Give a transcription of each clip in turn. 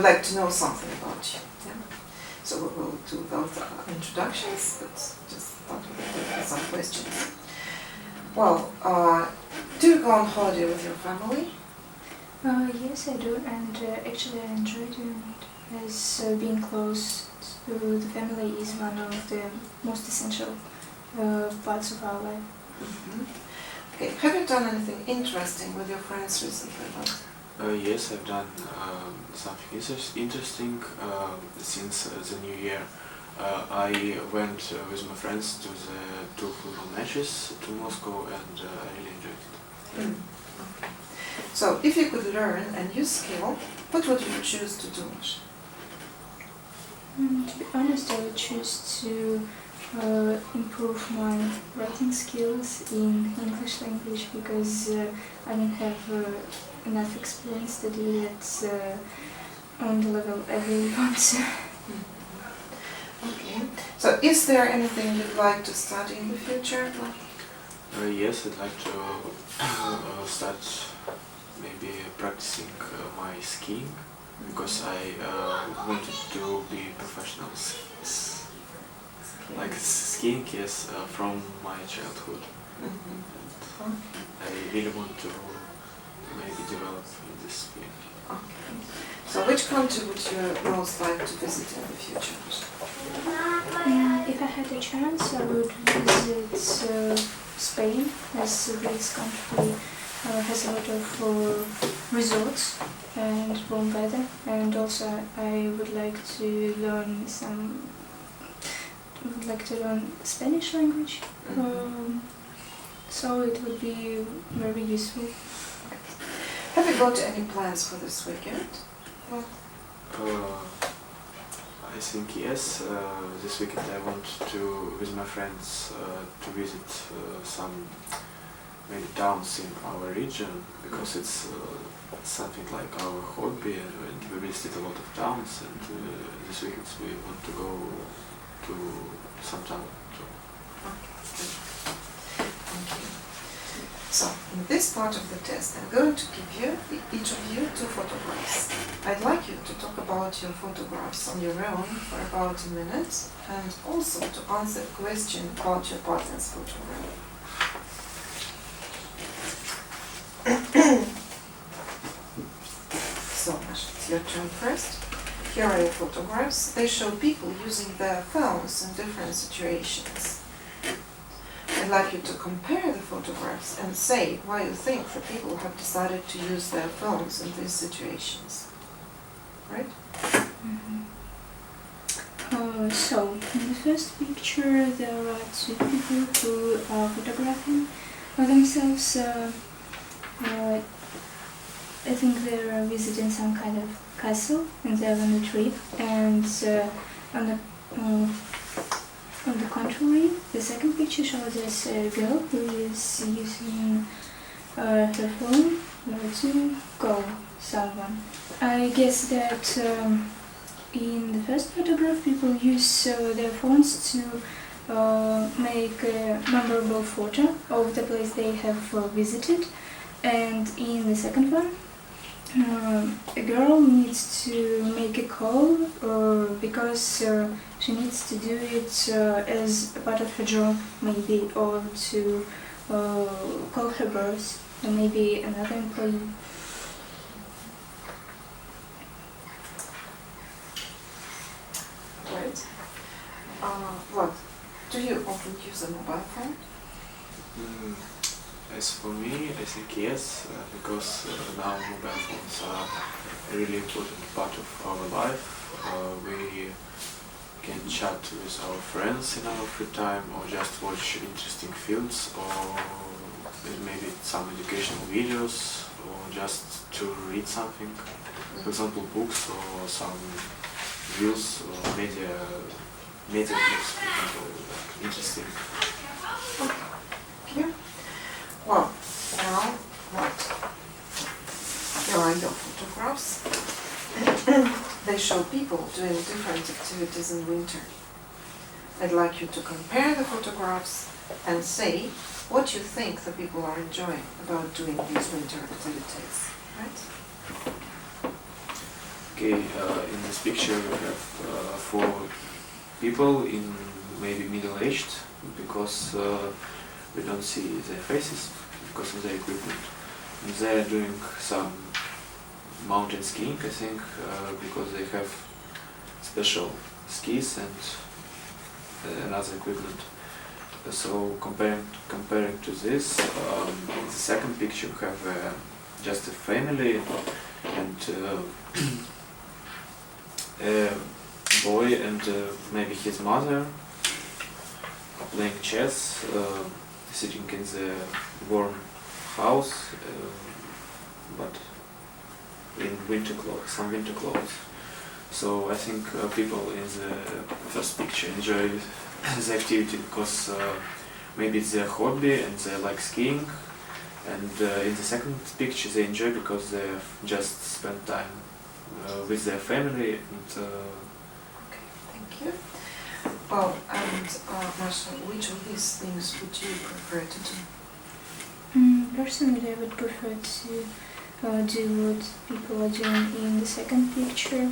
like to know something about you. Yeah? So we will do those introductions, but just start with some questions. Well, do you go on holiday with your family? Yes, I do, and actually I enjoy doing it, as being close to the family is one of the most essential parts of our life. Mm-hmm. Okay, have you done anything interesting with your friends recently? Yes, I've done something interesting since the new year. I went with my friends to the 2 football matches to Moscow, and I really enjoyed it. Mm. Okay. So, if you could learn a new skill, what would you choose to do? To be honest, I would choose to improve my writing skills in English language, because I don't have enough experience to do it on the level I really want to. Okay. So, is there anything you'd like to study in the future? Yes, I'd like to start maybe practicing my skiing, because I wanted to be professional like skiing, yes, from my childhood. Mm-hmm. I really want to maybe develop in this field. Okay. So which country would you most like to visit in the future? If I had a chance, I would visit Spain, as this country has a lot of resorts and warm weather, and also I would like to learn Spanish language. Mm-hmm. So it would be very useful. Have you got any plans for this weekend? I think yes. This weekend I want to, with my friends, to visit some maybe towns in our region, because it's something like our hobby, and we visited a lot of towns, and this weekend we want to go to some town too. Okay. Thank you. So, in this part of the test, I'm going to give you, each of you, 2 photographs. I'd like you to talk about your photographs on your own for about a minute, and also to answer a question about your partner's photograph. So, Masha, it's your turn first. Here are your photographs. They show people using their phones in different situations. I'd like you to compare the photographs and say why you think the people have decided to use their phones in these situations. Right? Mm-hmm. So, in the first picture there are 2 people who are photographing themselves. I think they're visiting some kind of castle, and they're on a trip, and on the contrary, the second picture shows us a girl who is using her phone to call someone. I guess that in the first photograph people use their phones to make a memorable photo of the place they have visited, and in the second one a girl needs to make a call because she needs to do it as a part of her job, maybe, or to call her boss, or maybe another employee. Right. Vlad, do you often use a mobile phone? As for me, I think yes, because now mobile phones are a really important part of our life. We can chat with our friends in our free time, or just watch interesting films, or maybe some educational videos, or just to read something. For example, books, or some reels, or media books, for example, interesting. Thank you. Well, now what? Here are your photographs. They show people doing different activities in winter. I'd like you to compare the photographs and say what you think the people are enjoying about doing these winter activities. Right? Okay, in this picture we have 4 people in maybe middle-aged, because we don't see their faces because of their equipment. And they are doing some mountain skiing, I think, because they have special skis and another equipment. So comparing to this, in the second picture we have just a family and a boy and maybe his mother are playing chess, sitting in the warm house, but in winter clothes, some winter clothes. So I think people in the first picture enjoy the activity because maybe it's their hobby and they like skiing, and in the second picture they enjoy because they have just spent time with their family. And Okay, thank you. Well, and Masha, which of these things would you prefer to do? Personally, I would prefer to do what people are doing in the second picture,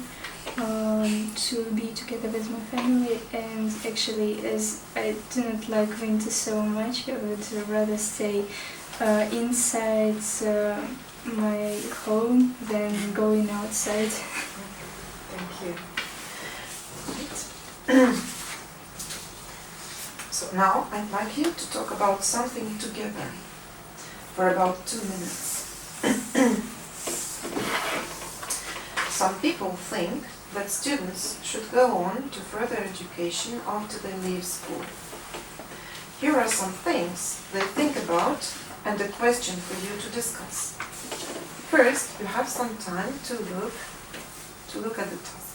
to be together with my family, and actually, as I do not like winter so much, I would rather stay inside my home than going outside. Thank you. Right. So now I'd like you to talk about something together for about 2 minutes. Some people think that students should go on to further education after they leave school. Here are some things they think about and a question for you to discuss. First, you have some time to look at the task.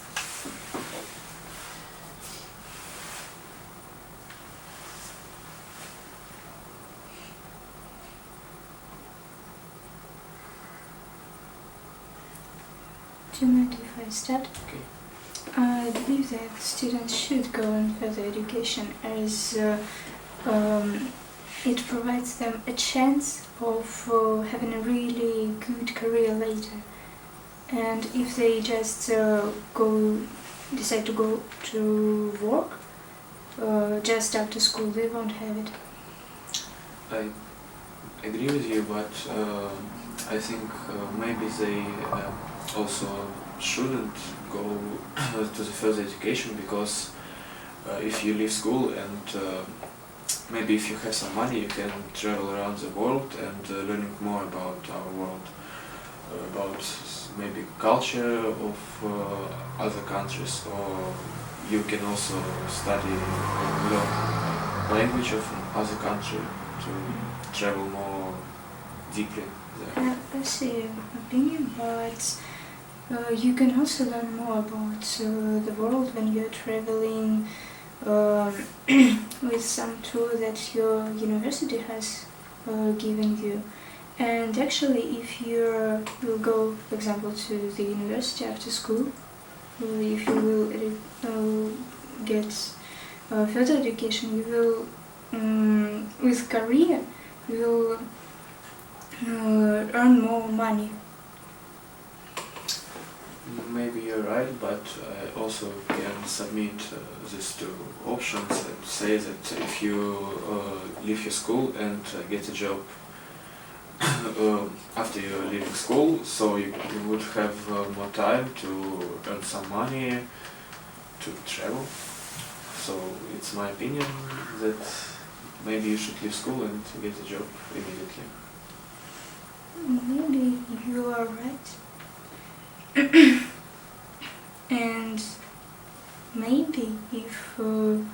Do you mind if I start? okay. I believe that students should go on further education as it provides them a chance of having a really good career later. And if they just decide to go to work just after school, they won't have it. I agree with you, but I think maybe they also shouldn't go to the further education, because if you leave school and maybe if you have some money, you can travel around the world and learning more about our world, about maybe culture of other countries, or you can also study learn language of other country to travel more deeply there. I see your opinion, but you can also learn more about the world when you're traveling with some tour that your university has given you. And actually, if you will go, for example, to the university after school, if you will get further education, you will, with career, you will earn more money. Maybe you're right, but I also can submit these 2 options and say that if you leave your school and get a job after you're leaving school, so you would have more time to earn some money, to travel. So it's my opinion that maybe you should leave school and get a job immediately. Maybe you are right. And maybe if you're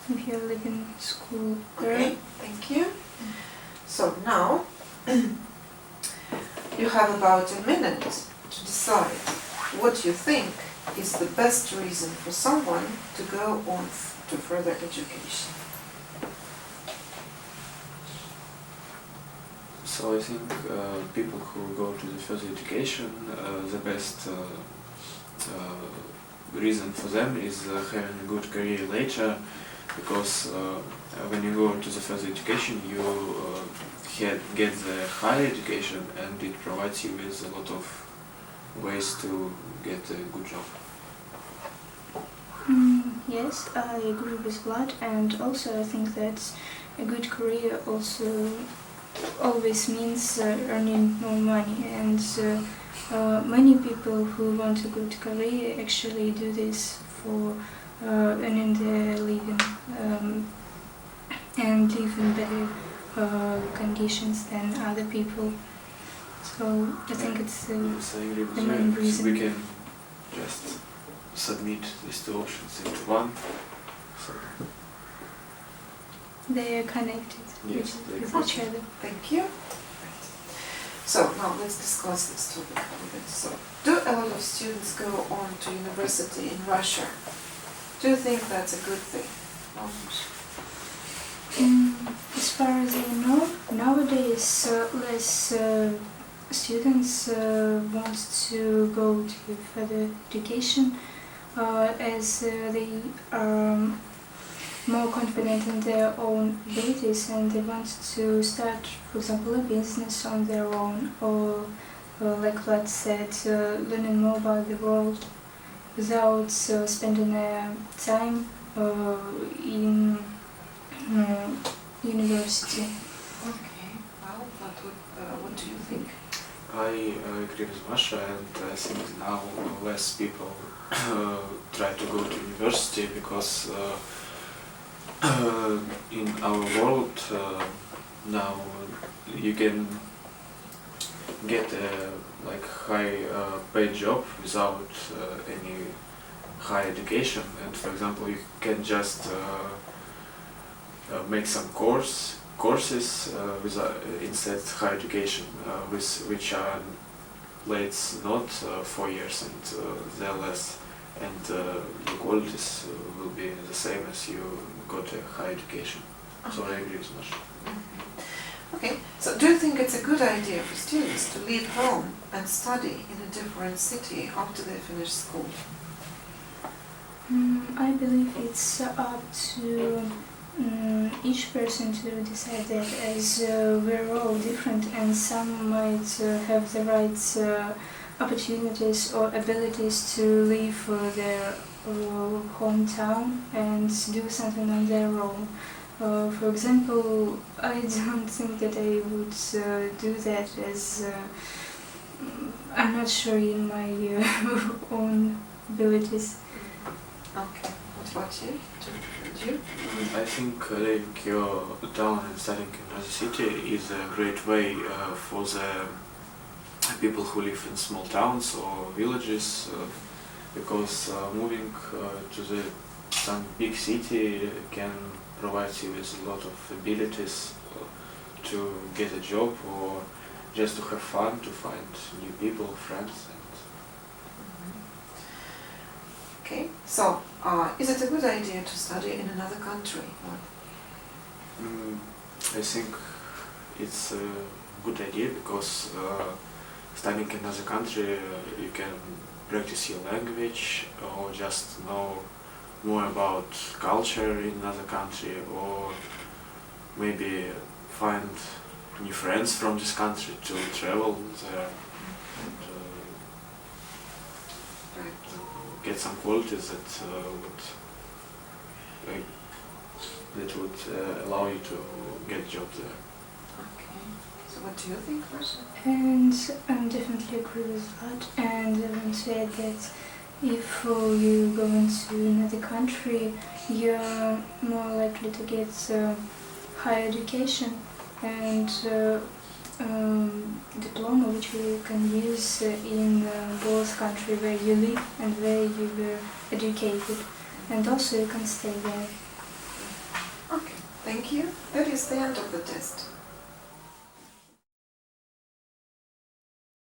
leaving school Okay, thank you. So now you have about a minute to decide what you think is the best reason for someone to go on to further education. So I think people who go to the further education, the best reason for them is having a good career later, because when you go to the further education, you get the higher education, and it provides you with a lot of ways to get a good job. Yes, I agree with Vlad, and also I think that a good career also always means earning more money, and many people who want a good career actually do this for earning their living and live in better conditions than other people. So I think it's the main reason. We can just submit these two options into one. So they are connected yes, with each other. Thank you. So now let's discuss this topic a little bit. So, do a lot of students go on to university in Russia? Do you think that's a good thing? As far as I know, nowadays less students want to go to further education as they are more confident in their own abilities and they want to start, for example, a business on their own or like Vlad said, learning more about the world without spending time in university. Okay, well, what do you think? I agree with Masha, and I think now less people try to go to university because in our world now you can get a like high paid job without any high education, and for example you can just make some courses instead high education which are lates not 4 years and they're less, and the qualities will be the same as you got a high education. So I agree with Masha. Okay, so do you think it's a good idea for students to leave home and study in a different city after they finish school? I believe it's up to each person to decide that, as we're all different and some might have the right opportunities or abilities to leave their hometown and do something on their own. For example, I don't think that I would do that, as I'm not sure in my own abilities. Okay, what about you? You? I think leaving your town and studying in another city is a great way for the people who live in small towns or villages, because moving to some big city can provide you with a lot of abilities to get a job or just to have fun, to find new people, friends. Okay, so is it a good idea to study in another country? I think it's a good idea because studying in another country you can practice your language or just know more about culture in another country, or maybe find new friends from this country to travel there and get some qualities that would allow you to get a job there. Okay. So what do you think, Masha? And I definitely agree with that, and I want to add that if you go into another country, you're more likely to get higher education and diploma which you can use in both country where you live and where you were educated, and also you can stay there. Okay, thank you. That is the end of the test.